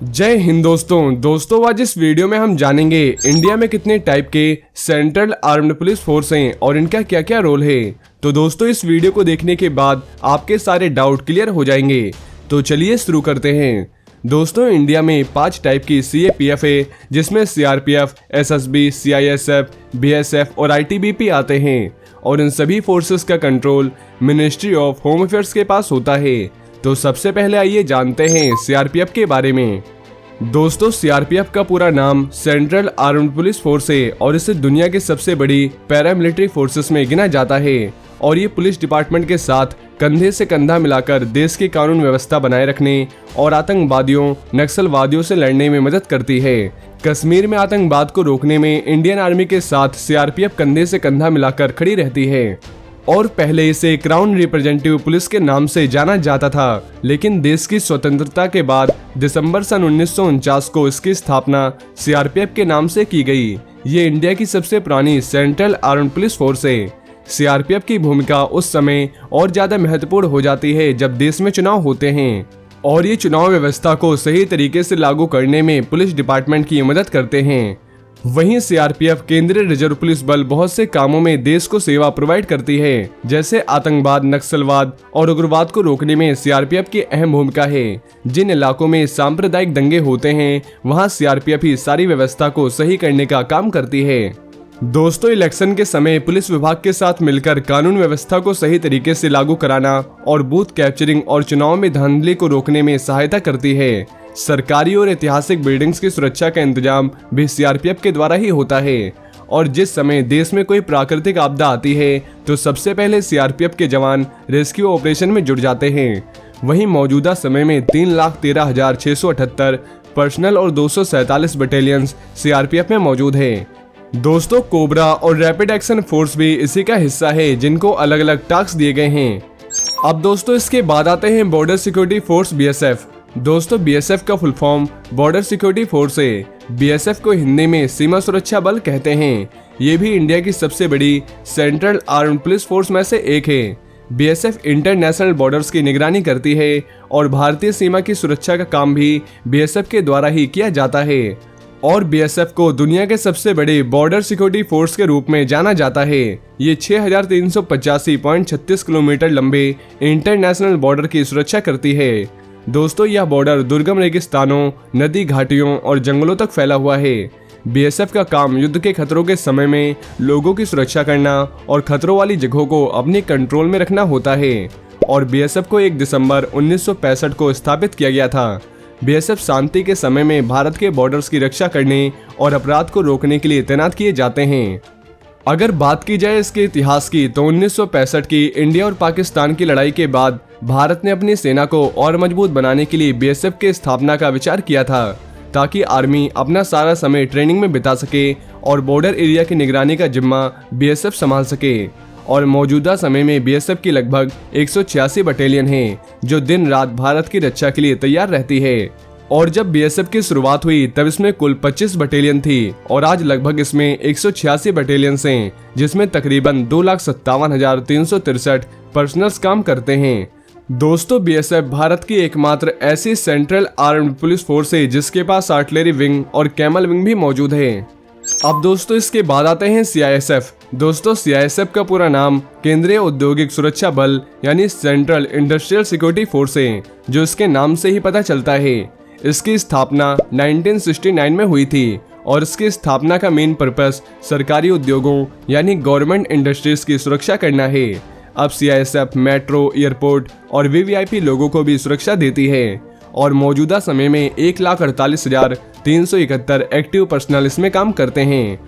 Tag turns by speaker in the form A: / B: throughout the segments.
A: जय हिंद दोस्तों आज इस वीडियो में हम जानेंगे इंडिया में कितने टाइप के सेंट्रल आर्म्ड पुलिस फोर्स हैं और इनका क्या क्या रोल है। तो दोस्तों इस वीडियो को देखने के बाद आपके सारे डाउट क्लियर हो जाएंगे। तो चलिए शुरू करते हैं। दोस्तों इंडिया में 5 टाइप की CAPF है, जिसमें CRPF, SSB, CISF, BSF और ITBP आते हैं और इन सभी फोर्सेस का control ministry of home affairs के पास होता है। तो सबसे पहले आइए जानते हैं CRPF के बारे में। दोस्तों CRPF का पूरा नाम सेंट्रल आर्म्ड पुलिस फोर्स है और इसे दुनिया की सबसे बड़ी पैरामिलिट्री फोर्सेस में गिना जाता है और ये पुलिस डिपार्टमेंट के साथ कंधे से कंधा मिलाकर देश की कानून व्यवस्था बनाए रखने और आतंकवादियों नक्सलवादियों से लड़ने में मदद करती है। कश्मीर में आतंकवाद को रोकने में इंडियन आर्मी के साथ CRPF कंधे से कंधा मिलाकर खड़ी रहती है और पहले इसे क्राउन रिप्रेजेंटेटिव पुलिस के नाम से जाना जाता था, लेकिन देश की स्वतंत्रता के बाद दिसंबर सन 1949 को इसकी स्थापना CRPF के नाम से की गई। ये इंडिया की सबसे पुरानी सेंट्रल आर्म्ड पुलिस फोर्स है। CRPF की भूमिका उस समय और ज्यादा महत्वपूर्ण हो जाती है जब देश में चुनाव होते हैं और ये चुनाव व्यवस्था को सही तरीके से लागू करने में पुलिस डिपार्टमेंट की मदद करते हैं। वहीं CRPF केंद्रीय रिजर्व पुलिस बल बहुत से कामों में देश को सेवा प्रोवाइड करती है, जैसे आतंकवाद, नक्सलवाद और उग्रवाद को रोकने में CRPF की अहम भूमिका है। जिन इलाकों में सांप्रदायिक दंगे होते हैं वहां CRPF ही सारी व्यवस्था को सही करने का काम करती है। दोस्तों इलेक्शन के समय पुलिस विभाग के साथ मिलकर कानून व्यवस्था को सही तरीके से लागू कराना और बूथ कैप्चरिंग और चुनाव में धांधली को रोकने में सहायता करती है। सरकारी और ऐतिहासिक बिल्डिंग्स की सुरक्षा का इंतजाम भी CRPF के द्वारा ही होता है और जिस समय देश में कोई प्राकृतिक आपदा आती है तो सबसे पहले CRPF के जवान रेस्क्यू ऑपरेशन में जुट जाते हैं। वहीं मौजूदा समय में 3,13,678 पर्सनल और 247 बटालियंस CRPF में मौजूद है। दोस्तों कोबरा और रैपिड एक्शन फोर्स भी इसी का हिस्सा है, जिनको अलग अलग टास्क दिए गए हैं। अब दोस्तों इसके बाद आते हैं बॉर्डर सिक्योरिटी फोर्स BSF। दोस्तों BSF का full form border security force है। BSF को हिंदी में सीमा सुरक्षा बल कहते हैं। ये भी इंडिया की सबसे बड़ी सेंट्रल आर्म्ड पुलिस फोर्स में से एक है। BSF इंटरनेशनल बॉर्डर्स की निगरानी करती है और भारतीय सीमा की सुरक्षा का काम भी BSF के द्वारा ही किया जाता है और BSF को दुनिया के सबसे बड़े बॉर्डर सिक्योरिटी फोर्स के रूप में जाना जाता है। ये 6,385.36 किलोमीटर लंबे इंटरनेशनल बॉर्डर की सुरक्षा करती है। दोस्तों यह बॉर्डर दुर्गम रेगिस्तानों, नदी घाटियों और जंगलों तक फैला हुआ है। BSF का काम युद्ध के खतरों के समय में लोगों की सुरक्षा करना और खतरों वाली जगहों को अपने कंट्रोल में रखना होता है और BSF को 1 दिसंबर 1965 को स्थापित किया गया था। BSF शांति के समय में भारत के बॉर्डर्स की रक्षा करने और अपराध को रोकने के लिए तैनात किए जाते हैं। अगर बात की जाए इसके इतिहास की तो 1965 की इंडिया और पाकिस्तान की लड़ाई के बाद भारत ने अपनी सेना को और मजबूत बनाने के लिए BSF की स्थापना का विचार किया था, ताकि आर्मी अपना सारा समय ट्रेनिंग में बिता सके और बॉर्डर एरिया की निगरानी का जिम्मा BSF संभाल सके। और मौजूदा समय में BSF की लगभग 186 बटालियन है, जो दिन रात भारत की रक्षा के लिए तैयार रहती है। और जब BSF की शुरुआत हुई तब इसमें कुल 25 बटालियन थी और आज लगभग इसमें 186 बटालियंस हैं, जिसमें तकरीबन 2,57,363 पर्सनल्स काम करते हैं। दोस्तों BSF भारत की एकमात्र ऐसी सेंट्रल आर्म्ड पुलिस फोर्स है जिसके पास आर्टिलरी विंग और कैमल विंग भी मौजूद है। अब दोस्तों इसके बाद आते हैं CISF। दोस्तों CISF का पूरा नाम केंद्रीय औद्योगिक सुरक्षा बल यानी सेंट्रल इंडस्ट्रियल सिक्योरिटी फोर्स है, जो इसके नाम से ही पता चलता है। इसकी स्थापना 1969 में हुई थी और इसकी स्थापना का मेन पर्पस सरकारी उद्योगों यानी गवर्नमेंट इंडस्ट्रीज की सुरक्षा करना है। अब CISF मेट्रो, एयरपोर्ट और VVIP लोगों को भी सुरक्षा देती है और मौजूदा समय में 1,48,371 एक्टिव पर्सनल इसमें काम करते हैं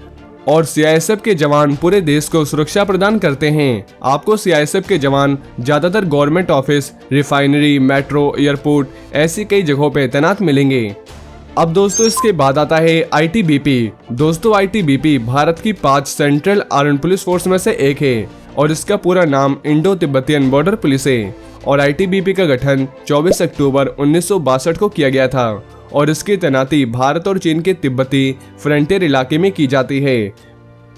A: और CISF के जवान पूरे देश को सुरक्षा प्रदान करते हैं। आपको CISF के जवान ज्यादातर government office, refinery, metro, airport ऐसी कई जगहों पे तैनात मिलेंगे। अब दोस्तों इसके बाद आता है ITBP। दोस्तों ITBP भारत की 5 सेंट्रल आर्म्ड पुलिस फोर्स में से एक है और इसका पूरा नाम इंडो तिब्बतियन बॉर्डर पुलिस है और ITBP का गठन 24 अक्टूबर 1962 को किया गया था और इसकी तैनाती भारत और चीन के तिब्बती फ्रंटियर इलाके में की जाती है।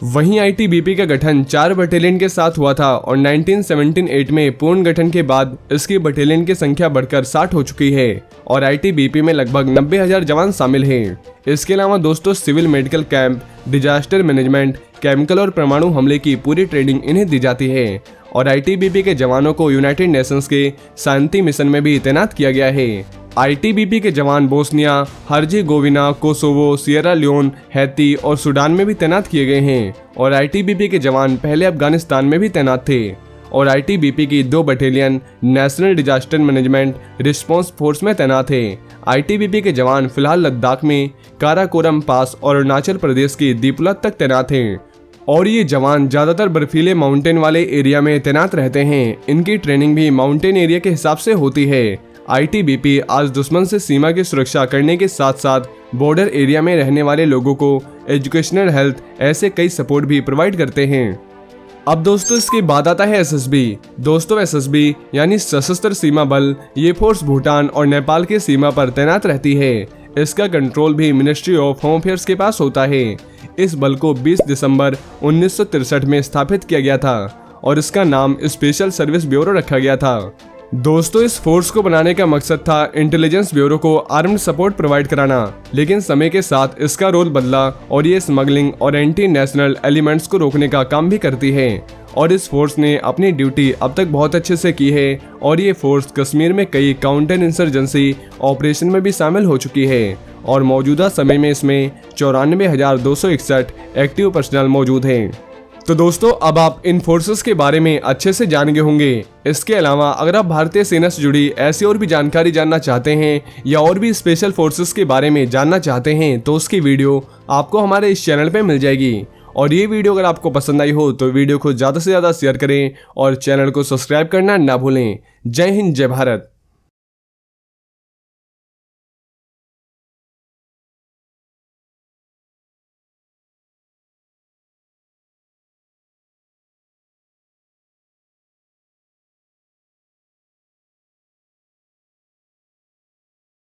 A: वहीं आईटीबीपी का गठन 4 बटालियन के साथ हुआ था और 1978 में पूर्ण गठन के बाद इसकी बटालियन की संख्या बढ़कर 60 हो चुकी है और आईटीबीपी में लगभग 90,000 जवान शामिल हैं। इसके अलावा दोस्तों civil medical camp, disaster management, chemical और परमाणु हमले की पूरी ट्रेनिंग इन्हें दी जाती है और आईटीबीपी के जवानों को यूनाइटेड नेशंस के शांति मिशन में भी तैनात किया गया है। आईटीबीपी के जवान Bosnia, Herzegovina, Kosovo, Sierra Leone, Haiti और सूडान में भी तैनात किए गए हैं और आईटीबीपी के जवान पहले अफगानिस्तान में भी तैनात थे और आईटीबीपी की 2 battalion national disaster management response force में तैनात है। आईटीबीपी के जवान फिलहाल लद्दाख में काराकोरम पास और अरुणाचल प्रदेश की दीपलत तक तैनात हैं और ये जवान ज्यादातर बर्फीले माउंटेन वाले एरिया में तैनात रहते हैं। इनकी ट्रेनिंग भी माउंटेन एरिया के हिसाब से होती है। आईटीबीपी आज दुश्मन से सीमा की सुरक्षा करने के साथ साथ बॉर्डर एरिया में रहने वाले लोगों को एजुकेशनल, हेल्थ ऐसे कई सपोर्ट भी प्रोवाइड करते हैं। अब दोस्तों इसके बाद आता है एसएसबी। दोस्तों एसएसबी यानी सशस्त्र सीमा बल, ये फोर्स भूटान और नेपाल के सीमा पर तैनात रहती है। इसका कंट्रोल भी मिनिस्ट्री ऑफ होम अफेयर्स के पास होता है। इस बल को 20 दिसंबर 1963 में स्थापित किया गया था और इसका नाम स्पेशल सर्विस ब्यूरो रखा गया था। दोस्तों इस फोर्स को बनाने का मकसद था इंटेलिजेंस ब्यूरो को आर्म्ड सपोर्ट प्रोवाइड कराना, लेकिन समय के साथ इसका रोल बदला और ये स्मगलिंग और एंटी नेशनल एलिमेंट्स को रोकने का काम भी करती है और इस फोर्स ने अपनी ड्यूटी अब तक बहुत अच्छे से की है और ये फोर्स कश्मीर में कई काउंटर इंसर्जेंसी ऑपरेशन में भी शामिल हो चुकी है और मौजूदा समय में इसमें 94,261 एक्टिव पर्सनल मौजूद हैं। तो दोस्तों अब आप इन फोर्सेस के बारे में अच्छे से जान गए होंगे। इसके अलावा अगर आप भारतीय सेना से जुड़ी ऐसी और भी जानकारी जानना चाहते हैं या और भी स्पेशल फोर्सेस के बारे में जानना चाहते हैं तो उसकी वीडियो आपको हमारे इस चैनल पे मिल जाएगी और ये वीडियो अगर आपको पसंद आई हो तो वीडियो को ज़्यादा से ज़्यादा शेयर करें और चैनल को सब्सक्राइब करना ना भूलें। जय हिंद, जय भारत।